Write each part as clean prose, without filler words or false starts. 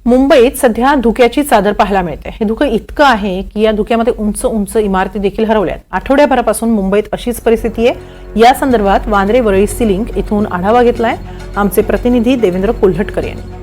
मुंबईत सध्या धुक्याची चादर पाहायला मिळते। हे धुकं इतकं आहे की या धुक्यामध्ये उंच उंच इमारती देखील हरवल्यात। आठवड्याभरापासून मुंबईत अशीच परिस्थिती आहे। या संदर्भात वांद्रे वरळी सिलिंग इथून आढावा घेतलाय आमचे प्रतिनिधी देवेंद्र कोल्हटकर यांनी।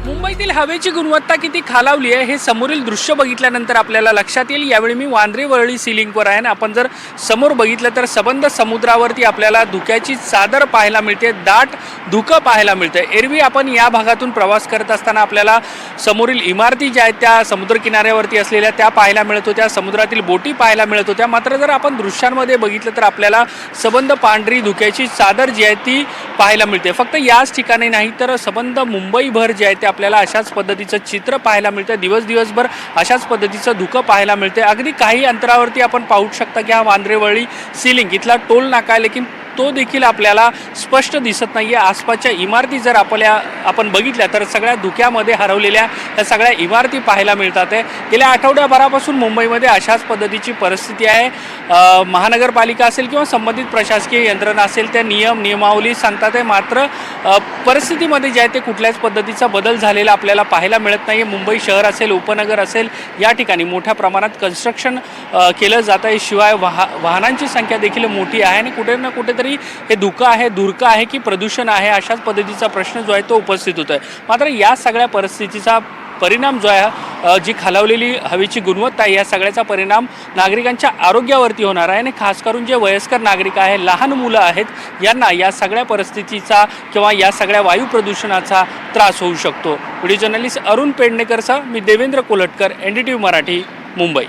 मुंबईतील हवेची गुणवत्ता किती खालावली आहे हे समोरील दृश्य बघितल्यानंतर आपल्याला लक्षात येईल। यावेळी मी वांद्रे वरळी सिलिंगवर आहे आणि आपण जर समोर बघितलं तर सबंध समुद्रावरती आपल्याला धुक्याची चादर पाहायला मिळते, दाट धुकं पाहायला मिळते। एरवी आपण या भागातून प्रवास करत असताना आपल्याला समोरील इमारती ज्या आहेत त्या समुद्रकिनाऱ्यावरती असलेल्या त्या पाहायला मिळत होत्या, समुद्रातील बोटी पाहायला मिळत होत्या। मात्र जर आपण दृश्यांमध्ये बघितलं तर आपल्याला सबंध पांढरी धुक्याची चादर जी आहे ती पाहायला मिळते। फक्त याच ठिकाणी नाही तर सबंध मुंबईभर जे आहे ते आपल्याला अशाच पद्धतीचं चित्र पाहायला मिळतं। दिवसभर अशाच पद्धतीचं धुकं पाहायला मिळते। अगदी काही अंतरावरती आपण पाहू शकता की हा वांद्रे वरळी सिलिंग इथला टोल नाका आहे, लेकिन तो देखील आपल्याला स्पष्ट दिसत नाहीये। आसपासच्या इमारती जर आपण बघितल्या तर सगळ्या धुक्यामध्ये हरवलेल्या या सगळ्या इमारती पाहायला मिळतात आहे। गेल्या आठवड्याभरापासून मुंबईमध्ये अशाच पद्धतीची परिस्थिती आहे। महानगरपालिका असेल किंवा संबंधित प्रशासकीय यंत्रणा असेल त्या नियमावली सांगतात आहे, मात्र परिस्थितीमध्ये जे आहे ते कुठल्याच पद्धतीचा बदल झालेला आपल्याला पाहायला मिळत नाही। मुंबई शहर असेल, उपनगर असेल, या ठिकाणी मोठ्या प्रमाणात कन्स्ट्रक्शन केलं जात आहे। शिवाय वाहनांची संख्या देखील मोठी आहे आणि कुठे ना कुठेतरी हे धुकं आहे, धुरकं आहे की प्रदूषण आहे अशाच पद्धतीचा प्रश्न जो आहे तो उपस्थित होत आहे। मात्र या सगळ्या परिस्थितीचा परिणाम जो आहे, जी खालावलेली हवेची गुणवत्ता आहे, या सगळ्याचा परिणाम नागरिकांच्या आरोग्यावरती होणार आहे आणि खास करून जे वयस्कर नागरिक आहे, लहान मुलं आहेत, यांना या सगळ्या परिस्थितीचा किंवा या सगळ्या वायू प्रदूषणाचा त्रास होऊ शकतो। व्हिडिओ जर्नलिस्ट अरुण पेडणेकरसह मी देवेंद्र कोल्हटकर, NDTV मराठी, मुंबई।